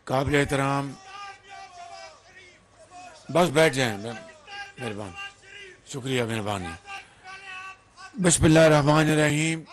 قابل احترام بس بیٹھ جائیں مہربان شکریہ مہربانی بسم اللہ الرحمن الرحیم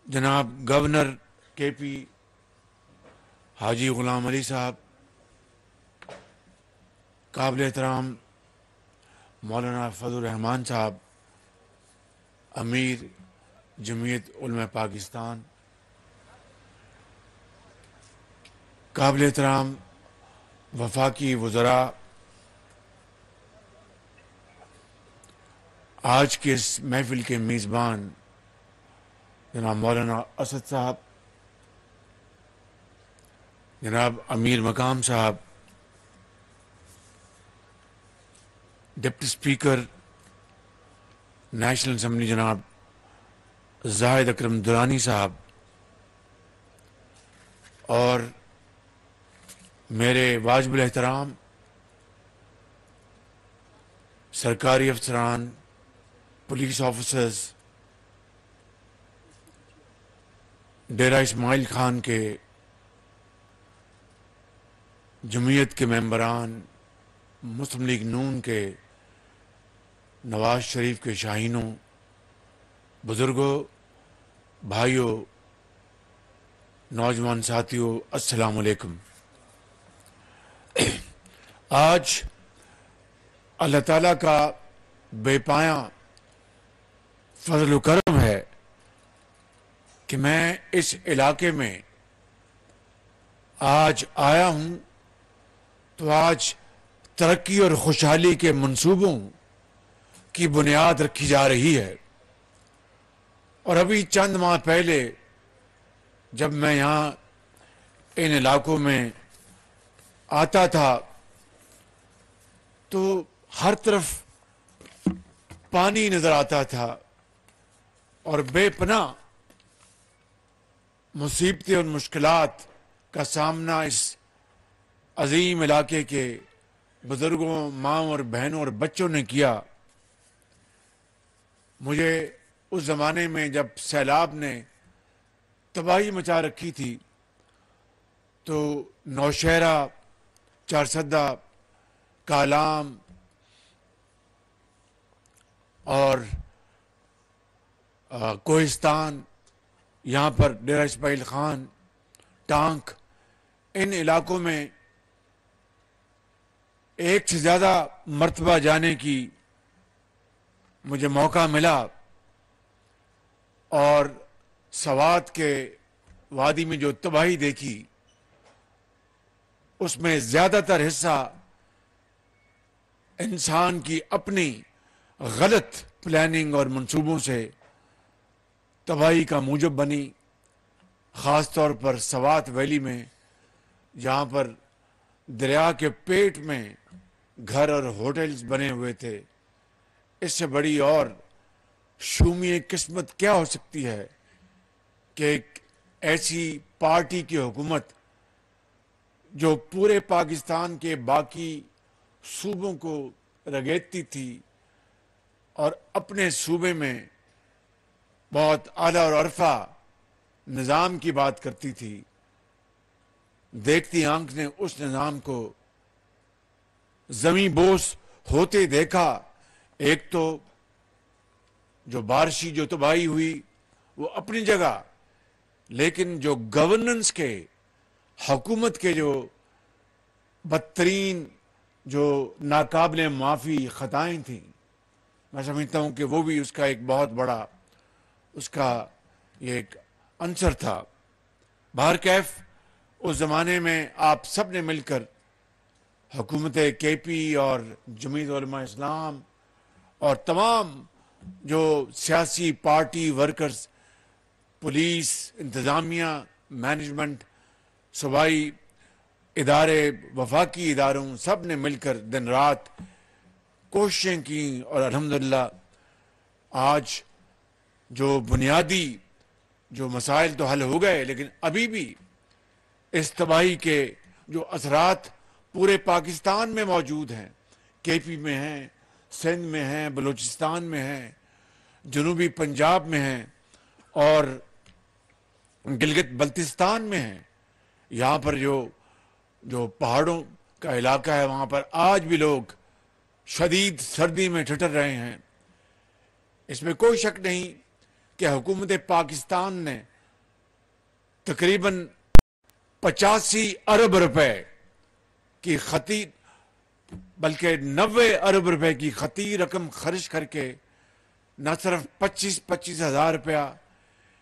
جناب گورنر کے پی حاجی غلام علی صاحب قابل احترام مولانا فضل الرحمان صاحب امیر جمعیت علماء پاکستان قابل احترام وفاقی وزراء آج کے اس محفل کے میزبان جناب مولانا اسد صاحب جناب امیر مقام صاحب ڈپٹی اسپیکر نیشنل اسمبلی جناب زاہد اکرم درانی صاحب اور میرے واجب الاحترام سرکاری افسران پولیس آفیسرز ڈیرہ اسماعیل خان کے جمعیت کے ممبران مسلم لیگ نون کے نواز شریف کے شاہینوں بزرگوں بھائیوں نوجوان ساتھیوں السلام علیکم آج اللہ تعالیٰ کا بے پایاں فضل و کرم ہے کہ میں اس علاقے میں آج آیا ہوں تو آج ترقی اور خوشحالی کے منصوبوں کی بنیاد رکھی جا رہی ہے اور ابھی چند ماہ پہلے جب میں یہاں ان علاقوں میں آتا تھا تو ہر طرف پانی نظر آتا تھا اور بے پناہ مصیبتیں اور مشکلات کا سامنا اس عظیم علاقے کے بزرگوں ماں اور بہنوں اور بچوں نے کیا مجھے اس زمانے میں جب سیلاب نے تباہی مچا رکھی تھی تو نوشہرہ چارسدہ کالام اور کوہستان یہاں پر ڈیرہ اسماعیل خان ٹانک ان علاقوں میں ایک سے زیادہ مرتبہ جانے کی مجھے موقع ملا اور سوات کے وادی میں جو تباہی دیکھی اس میں زیادہ تر حصہ انسان کی اپنی غلط پلاننگ اور منصوبوں سے تباہی کا موجب بنی خاص طور پر سوات ویلی میں جہاں پر دریا کے پیٹ میں گھر اور ہوٹلز بنے ہوئے تھے اس سے بڑی اور شومی قسمت کیا ہو سکتی ہے کہ ایک ایسی پارٹی کی حکومت جو پورے پاکستان کے باقی صوبوں کو رگیدتی تھی اور اپنے صوبے میں بہت اعلیٰ اور عرفہ نظام کی بات کرتی تھی دیکھتی آنکھ نے اس نظام کو زمیں بوس ہوتے دیکھا ایک تو جو بارشی جو تباہی ہوئی وہ اپنی جگہ لیکن جو گورننس کے حکومت کے جو بدترین جو ناقابل معافی خطائیں تھیں میں سمجھتا ہوں کہ وہ بھی اس کا ایک بہت بڑا اس کا یہ ایک عنصر تھا بہرکیف اس زمانے میں آپ سب نے مل کر حکومت کے پی اور جمعیت علماء اسلام اور تمام جو سیاسی پارٹی ورکرز پولیس انتظامیہ مینجمنٹ صوبائی ادارے وفاقی اداروں سب نے مل کر دن رات کوششیں کی اور الحمدللہ آج جو بنیادی جو مسائل تو حل ہو گئے لیکن ابھی بھی اس تباہی کے جو اثرات پورے پاکستان میں موجود ہیں کے پی میں ہیں سندھ میں ہیں بلوچستان میں ہیں جنوبی پنجاب میں ہیں اور گلگت بلتستان میں ہیں، یہاں پر جو پہاڑوں کا علاقہ ہے وہاں پر آج بھی لوگ شدید سردی میں ٹھٹر رہے ہیں۔ اس میں کوئی شک نہیں کہ حکومت پاکستان نے تقریباً 85 ارب روپے کی خطی بلکہ 90 ارب روپے کی خطی رقم خرچ کر کے نہ صرف 25,000 روپیہ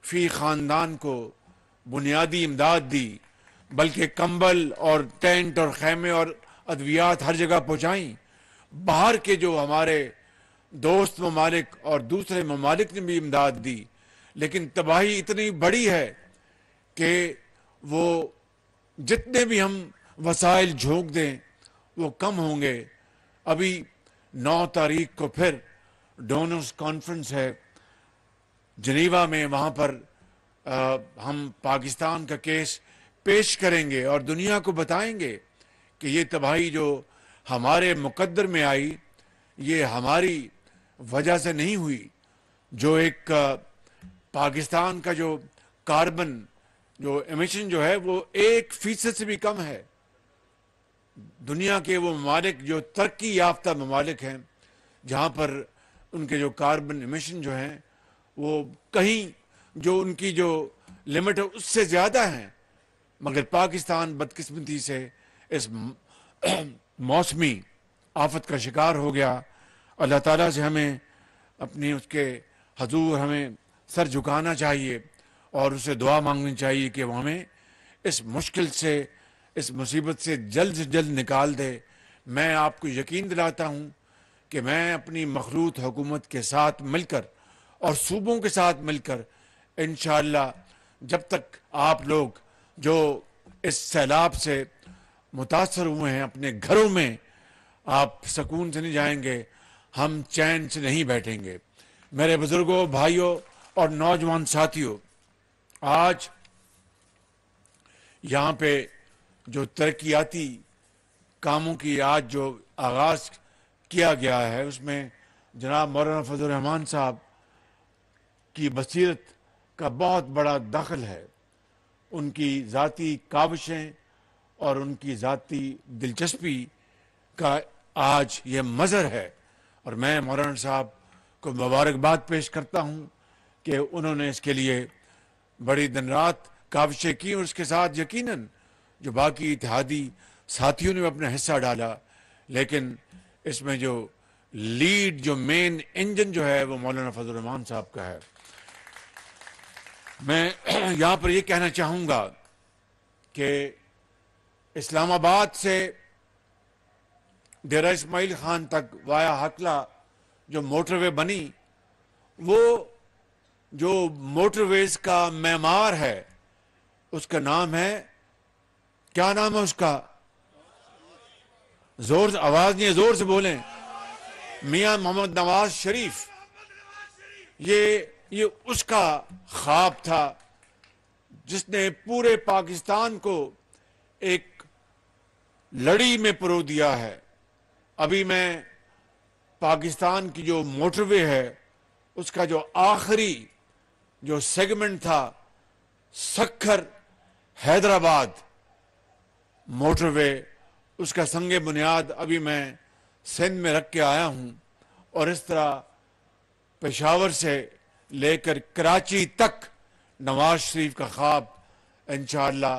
فی خاندان کو بنیادی امداد دی، بلکہ کمبل اور ٹینٹ اور خیمے اور ادویات ہر جگہ پہنچائیں۔ باہر کے جو ہمارے دوست ممالک اور دوسرے ممالک نے بھی امداد دی، لیکن تباہی اتنی بڑی ہے کہ وہ جتنے بھی ہم وسائل جھونک دیں وہ کم ہوں گے۔ ابھی 9 تاریخ کو پھر ڈونرز کانفرنس ہے جنیوا میں، وہاں پر ہم پاکستان کا کیس پیش کریں گے اور دنیا کو بتائیں گے کہ یہ تباہی جو ہمارے مقدر میں آئی یہ ہماری وجہ سے نہیں ہوئی۔ جو ایک پاکستان کا جو کاربن جو ایمیشن جو ہے وہ 1% سے بھی کم ہے۔ دنیا کے وہ ممالک جو ترقی یافتہ ممالک ہیں جہاں پر ان کے جو کاربن ایمیشن جو ہیں وہ کہیں جو ان کی جو لمٹ ہے اس سے زیادہ ہیں، مگر پاکستان بدقسمتی سے اس موسمی آفت کا شکار ہو گیا۔ اللہ تعالیٰ سے ہمیں اپنی اس کے حضور ہمیں سر جھکانا چاہیے اور اسے دعا مانگنی چاہیے کہ وہ ہمیں اس مشکل سے، اس مصیبت سے جلد نکال دے۔ میں آپ کو یقین دلاتا ہوں کہ میں اپنی مخلوط حکومت کے ساتھ مل کر اور صوبوں کے ساتھ مل کر انشاءاللہ جب تک آپ لوگ جو اس سیلاب سے متاثر ہوئے ہیں اپنے گھروں میں آپ سکون سے نہیں جائیں گے، ہم چین سے نہیں بیٹھیں گے۔ میرے بزرگوں، بھائیوں اور نوجوان ساتھیوں، آج یہاں پہ جو ترقیاتی کاموں کی آج جو آغاز کیا گیا ہے اس میں جناب مولانا فضل الرحمان صاحب کی بصیرت کا بہت بڑا دخل ہے۔ ان کی ذاتی کاوشیں اور ان کی ذاتی دلچسپی کا آج یہ مظہر ہے، اور میں مولانا صاحب کو مبارکباد پیش کرتا ہوں کہ انہوں نے اس کے لیے بڑی دن رات کاوشیں کی، اور اس کے ساتھ یقیناً جو باقی اتحادی ساتھیوں نے اپنا حصہ ڈالا، لیکن اس میں جو لیڈ جو مین انجن جو ہے وہ مولانا فضل الرحمان صاحب کا ہے۔ میں یہاں پر یہ کہنا چاہوں گا کہ اسلام آباد سے ڈیرہ اسماعیل خان تک وایا ہکلا جو موٹر وے بنی، وہ جو موٹر ویز کا معمار ہے اس کا نام ہے، کیا نام ہے اس کا؟ زور سے آواز نہیں ہے، زور سے بولیں۔ میاں محمد نواز شریف۔ یہ اس کا خواب تھا جس نے پورے پاکستان کو ایک لڑی میں پرو دیا ہے۔ ابھی میں پاکستان کی جو موٹر وے ہے اس کا جو آخری جو سیگمنٹ تھا سکھر حیدرآباد موٹر وے، اس کا سنگ بنیاد ابھی میں سندھ میں رکھ کے آیا ہوں، اور اس طرح پشاور سے لے کر کراچی تک نواز شریف کا خواب انشاءاللہ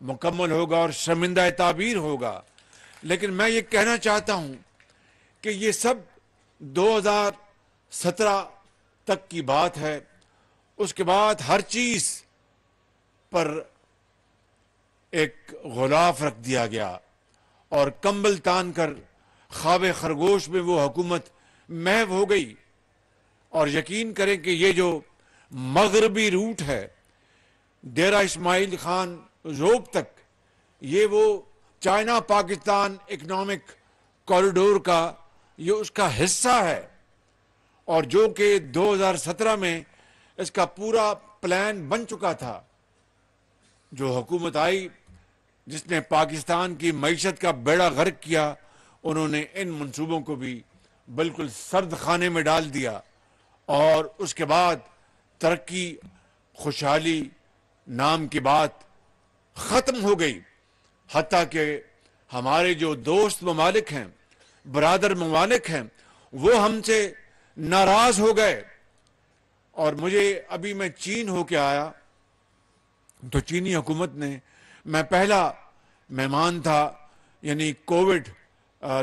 مکمل ہوگا اور شرمندہ تعبیر ہوگا۔ لیکن میں یہ کہنا چاہتا ہوں کہ یہ سب 2017 تک کی بات ہے۔ اس کے بعد ہر چیز پر ایک غلاف رکھ دیا گیا اور کمبل تان کر خواب خرگوش میں وہ حکومت محو ہو گئی۔ اور یقین کریں کہ یہ جو مغربی روٹ ہے ڈیرہ اسماعیل خان روپ تک، یہ وہ چائنا پاکستان اکنامک کوریڈور کا یہ اس کا حصہ ہے، اور جو کہ 2017 میں اس کا پورا پلان بن چکا تھا۔ جو حکومت آئی جس نے پاکستان کی معیشت کا بیڑا غرق کیا، انہوں نے ان منصوبوں کو بھی بالکل سرد خانے میں ڈال دیا، اور اس کے بعد ترقی، خوشحالی نام کی بات ختم ہو گئی، حتیٰ کہ ہمارے جو دوست ممالک ہیں، برادر ممالک ہیں، وہ ہم سے ناراض ہو گئے۔ اور مجھے ابھی میں چین ہو کے آیا تو چینی حکومت نے، میں پہلا مہمان تھا، یعنی کووڈ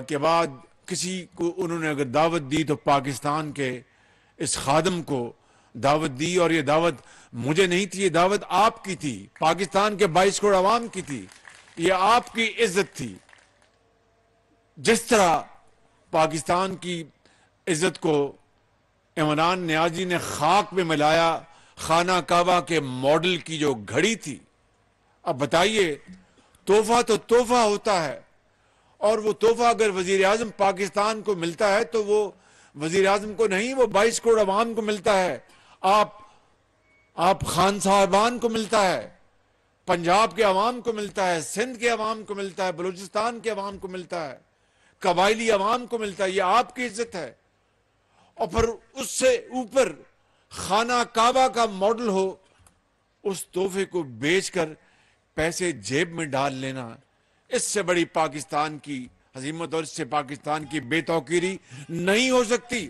کے بعد کسی کو انہوں نے اگر دعوت دی تو پاکستان کے اس خادم کو دعوت دی، اور یہ دعوت مجھے نہیں تھی، یہ دعوت آپ کی تھی، پاکستان کے 22 کروڑ عوام کی تھی، یہ آپ کی عزت تھی۔ جس طرح پاکستان کی عزت کو عمران نیازی نے خاک میں ملایا، خانہ کعبہ کے ماڈل کی جو گھڑی تھی، اب بتائیے، تحفہ تو تحفہ ہوتا ہے، اور وہ تحفہ اگر وزیر اعظم پاکستان کو ملتا ہے تو وہ وزیر اعظم کو نہیں، وہ 22 کروڑ عوام کو ملتا ہے، آپ خان صاحبان کو ملتا ہے، پنجاب کے عوام کو ملتا ہے، سندھ کے عوام کو ملتا ہے، بلوچستان کے عوام کو ملتا ہے، قبائلی عوام کو ملتا ہے، یہ آپ کی عزت ہے۔ اور پھر اس سے اوپر خانہ کعبہ کا ماڈل ہو، اس تحفے کو بیچ کر پیسے جیب میں ڈال لینا، اس سے بڑی پاکستان کی عظمت اور اس سے پاکستان کی بے توقیری نہیں ہو سکتی۔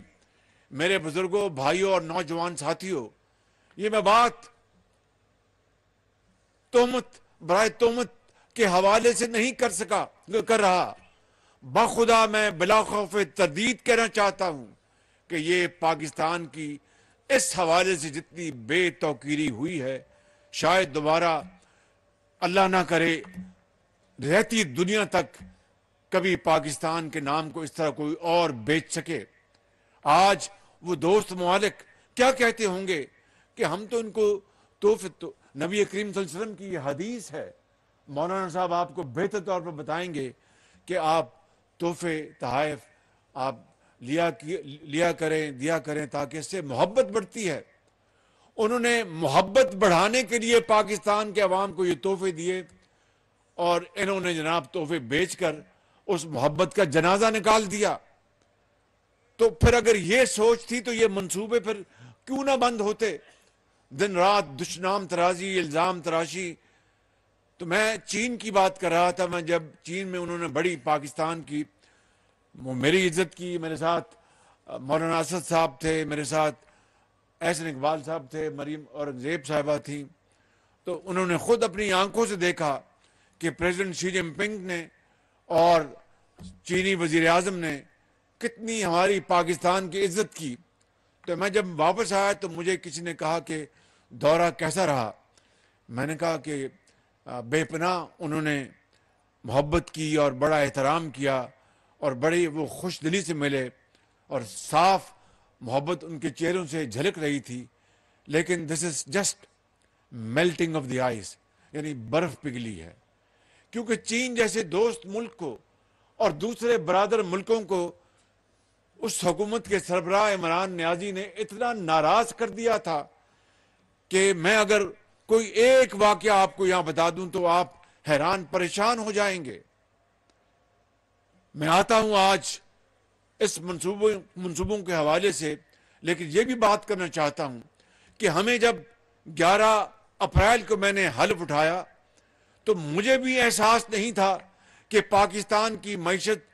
میرے بزرگوں، بھائیوں اور نوجوان ساتھیوں، یہ میں بات تہمت برائے تہمت کے حوالے سے نہیں کر رہا، بخدا میں بلا خوف تردید کہنا چاہتا ہوں کہ یہ پاکستان کی اس حوالے سے جتنی بے توقیری ہوئی ہے، شاید دوبارہ اللہ نہ کرے رہتی دنیا تک کبھی پاکستان کے نام کو اس طرح کوئی اور بیچ سکے۔ آج وہ دوست ممالک کیا کہتے ہوں گے کہ ہم تو ان کو تحفے، تو نبی کریم صلی اللہ علیہ وسلم کی یہ حدیث ہے، مولانا صاحب آپ کو بہتر طور پر بتائیں گے کہ آپ تحفے تحائف آپ دیا کریں تاکہ اس سے محبت بڑھتی ہے۔ انہوں نے محبت بڑھانے کے لیے پاکستان کے عوام کو یہ تحفے دیے، اور انہوں نے جناب تحفے بیچ کر اس محبت کا جنازہ نکال دیا۔ تو پھر اگر یہ سوچ تھی تو یہ منصوبے پھر کیوں نہ بند ہوتے؟ دن رات دشنام ترازی، الزام تراشی۔ تو میں چین کی بات کر رہا تھا، میں جب چین میں انہوں نے بڑی پاکستان کی، وہ میری عزت کی، میرے ساتھ مولانا اسد صاحب تھے، میرے ساتھ احسن اقبال صاحب تھے، مریم اورنگزیب صاحبہ تھیں، تو انہوں نے خود اپنی آنکھوں سے دیکھا کہ پریزیڈنٹ شی جن پنگ نے اور چینی وزیر اعظم نے کتنی ہماری پاکستان کی عزت کی۔ تو میں جب واپس آیا تو مجھے کسی نے کہا کہ دورہ کیسا رہا؟ میں نے کہا کہ بے پناہ انہوں نے محبت کی اور بڑا احترام کیا، اور بڑی وہ خوش دلی سے ملے، اور صاف محبت ان کے چہروں سے جھلک رہی تھی، لیکن this is just melting of the ice, یعنی برف پگھلی ہے، کیونکہ چین جیسے دوست ملک کو اور دوسرے برادر ملکوں کو اس حکومت کے سربراہ عمران نیازی نے اتنا ناراض کر دیا تھا کہ میں اگر کوئی ایک واقعہ آپ کو یہاں بتا دوں تو آپ حیران پریشان ہو جائیں گے۔ میں آتا ہوں آج اس منصوبوں کے حوالے سے، لیکن یہ بھی بات کرنا چاہتا ہوں کہ ہمیں جب 11 اپریل کو میں نے حلف اٹھایا تو مجھے بھی احساس نہیں تھا کہ پاکستان کی معیشت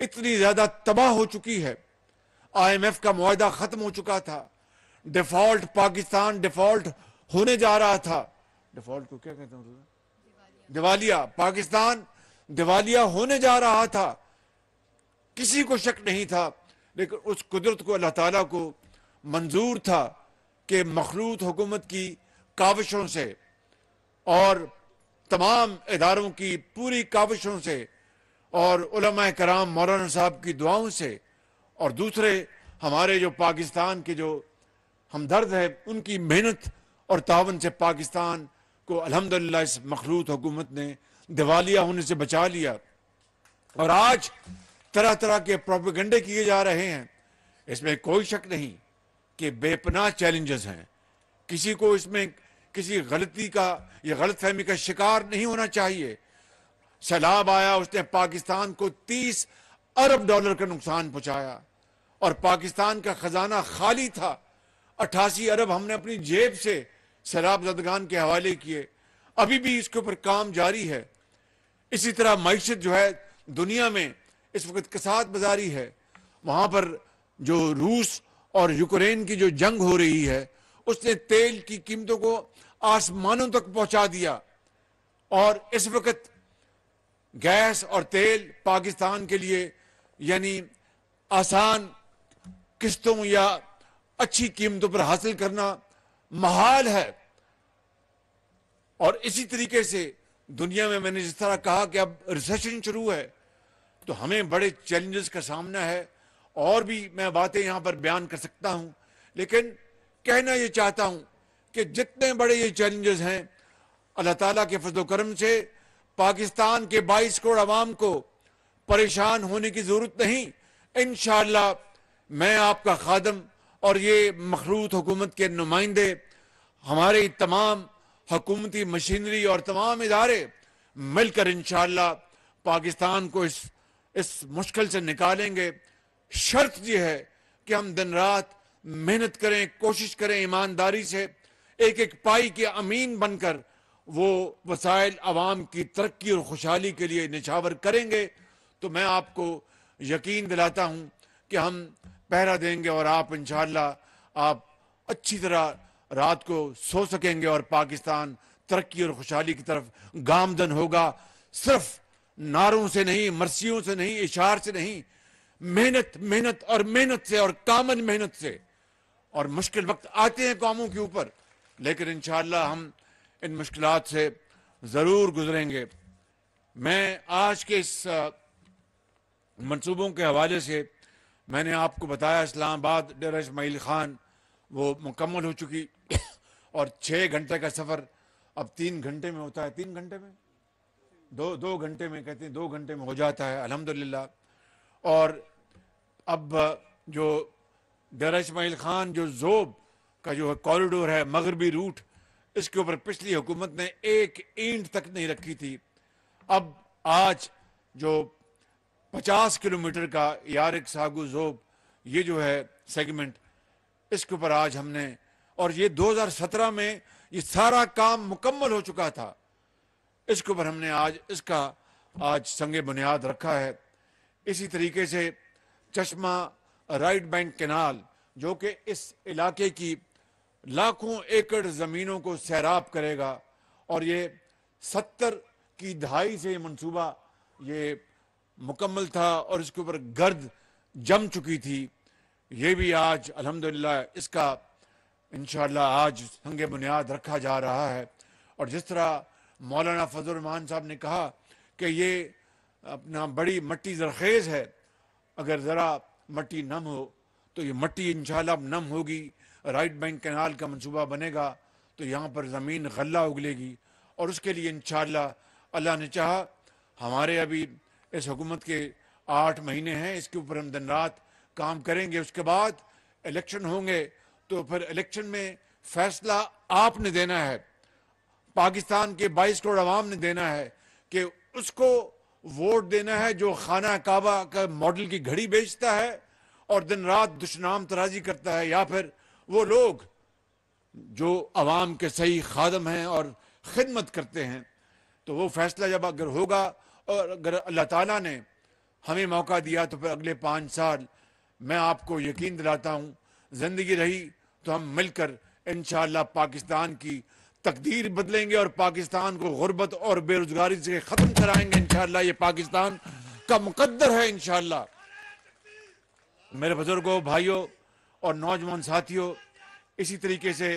اتنی زیادہ تباہ ہو چکی ہے، آئی ایم ایف کا معاہدہ ختم ہو چکا تھا، پاکستان ڈیفالٹ ہونے جا رہا تھا، ڈیفالٹ کو کیا کہتے ہیں؟ دیوالیہ، پاکستان دیوالیہ ہونے جا رہا تھا۔ کسی کو شک نہیں تھا، لیکن اس قدرت کو، اللہ تعالیٰ کو منظور تھا کہ مخلوط حکومت کی کاوشوں سے اور تمام اداروں کی پوری کاوشوں سے اور علماء کرام مولانا صاحب کی دعاؤں سے اور دوسرے ہمارے جو پاکستان کے جو ہمدرد ہیں ان کی محنت اور تعاون سے پاکستان کو الحمدللہ اس مخلوط حکومت نے دیوالیہ ہونے سے بچا لیا۔ اور آج طرح طرح کے پروپیگنڈے کیے جا رہے ہیں، اس میں کوئی شک نہیں کہ بے پناہ چیلنجز ہیں، کسی کو اس میں کسی غلطی کا یا غلط فہمی کا شکار نہیں ہونا چاہیے۔ سیلاب آیا، اس نے پاکستان کو $30 ارب کا نقصان پہنچایا، اور پاکستان کا خزانہ خالی تھا، 88 ارب ہم نے اپنی جیب سے سیلاب زدگان کے حوالے کیے، ابھی بھی اس کے اوپر کام جاری ہے۔ اسی طرح معیشت جو ہے دنیا میں اس وقت کساد بازاری ہے، وہاں پر جو روس اور یوکرین کی جو جنگ ہو رہی ہے اس نے تیل کی قیمتوں کو آسمانوں تک پہنچا دیا، اور اس وقت گیس اور تیل پاکستان کے لیے یعنی آسان قسطوں یا اچھی قیمتوں پر حاصل کرنا محال ہے۔ اور اسی طریقے سے دنیا میں نے جس طرح کہا کہ اب ریسیشن شروع ہے، تو ہمیں بڑے چیلنجز کا سامنا ہے، اور بھی میں باتیں یہاں پر بیان کر سکتا ہوں، لیکن کہنا یہ چاہتا ہوں کہ جتنے بڑے یہ چیلنجز ہیں، اللہ تعالیٰ کے فضل و کرم سے پاکستان کے 22 کروڑ عوام کو پریشان ہونے کی ضرورت نہیں۔ انشاءاللہ میں آپ کا خادم اور یہ مخلوط حکومت کے نمائندے، ہمارے تمام حکومتی مشینری اور تمام ادارے مل کر انشاءاللہ پاکستان کو اس مشکل سے نکالیں گے۔ شرط یہ ہے کہ ہم دن رات محنت کریں، کوشش کریں، ایمانداری سے ایک ایک پائی کے امین بن کر وہ وسائل عوام کی ترقی اور خوشحالی کے لیے نچھاور کریں گے، تو میں آپ کو یقین دلاتا ہوں کہ ہم پہرا دیں گے، اور آپ انشاءاللہ آپ اچھی طرح رات کو سو سکیں گے، اور پاکستان ترقی اور خوشحالی کی طرف گامزن ہوگا، صرف نعروں سے نہیں، مرثیوں سے نہیں، اشعار سے نہیں، محنت محنت اور محنت سے، اور کامل محنت سے۔ اور مشکل وقت آتے ہیں قوموں کے اوپر، لیکن انشاءاللہ ہم ان مشکلات سے ضرور گزریں گے۔ میں آج کے اس منصوبوں کے حوالے سے میں نے آپ کو بتایا اسلام آباد ڈیرہ اسماعیل خان وہ مکمل ہو چکی، اور 6 گھنٹے کا سفر اب 3 گھنٹے میں ہوتا ہے، 3 گھنٹے میں، دو گھنٹے میں کہتے ہیں، 2 گھنٹے میں ہو جاتا ہے الحمدللہ۔ اور اب جو ڈیرہ اسماعیل خان جو ذوب کا جو کوریڈور ہے، مغربی روٹ، اس کے اوپر پچھلی حکومت نے ایک اینٹ تک نہیں رکھی تھی۔ اب آج جو 50 کلومیٹر کا یارک ساگو ذوب یہ جو ہے سیگمنٹ، اس کے اوپر آج ہم نے، اور یہ 2017 میں یہ سارا کام مکمل ہو چکا تھا، اس کے اوپر ہم نے آج اس کا سنگ بنیاد رکھا ہے۔ اسی طریقے سے چشمہ رائٹ بینک کینال جو کہ اس علاقے کی لاکھوں ایکڑ زمینوں کو سیراب کرے گا، اور یہ 70 کی دہائی سے یہ منصوبہ یہ مکمل تھا، اور اس کے اوپر گرد جم چکی تھی، یہ بھی آج الحمدللہ اس کا انشاءاللہ آج سنگ بنیاد رکھا جا رہا ہے۔ اور جس طرح مولانا فضل الرحمان صاحب نے کہا کہ یہ اپنا بڑی مٹی زرخیز ہے، اگر ذرا مٹی نم ہو تو یہ مٹی انشاءاللہ اب نم ہوگی، رائٹ بینک کینال کا منصوبہ بنے گا تو یہاں پر زمین غلہ اگلے گی، اور اس کے لیے انشاءاللہ اللہ نے چاہا ہمارے ابھی اس حکومت کے 8 مہینے ہیں، اس کے اوپر ہم دن رات کام کریں گے۔ اس کے بعد الیکشن ہوں گے تو پھر الیکشن میں فیصلہ آپ نے دینا ہے، پاکستان کے 22 کروڑ عوام نے دینا ہے کہ اس کو ووٹ دینا ہے جو خانہ کعبہ کا ماڈل کی گھڑی بیچتا ہے اور دن رات دشنام ترازی کرتا ہے، یا پھر وہ لوگ جو عوام کے صحیح خادم ہیں اور خدمت کرتے ہیں۔ تو وہ فیصلہ جب اگر ہوگا، اور اگر اللہ تعالیٰ نے ہمیں موقع دیا تو پھر اگلے 5 سال میں آپ کو یقین دلاتا ہوں زندگی رہی تو ہم مل کر انشاءاللہ پاکستان کی تقدیر بدلیں گے، اور پاکستان کو غربت اور بے روزگاری سے ختم کرائیں گے انشاءاللہ۔ یہ پاکستان کا مقدر ہے انشاءاللہ۔ میرے بزرگوں، بھائیوں اور نوجوان ساتھیوں، اسی طریقے سے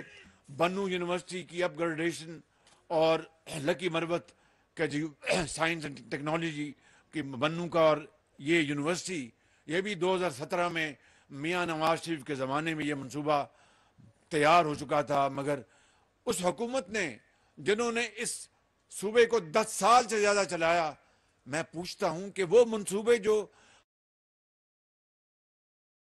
بنو یونیورسٹی کی اپ گریڈیشن اور لکی مروت کا جو سائنس اینڈ ٹیکنالوجی کی بنو کا، اور یہ یونیورسٹی یہ بھی 2017 میں میاں نواز شریف کے زمانے میں یہ منصوبہ تیار ہو چکا تھا، مگر اس حکومت نے جنہوں نے اس صوبے کو 10 سال سے زیادہ چلایا، میں پوچھتا ہوں کہ وہ منصوبے جو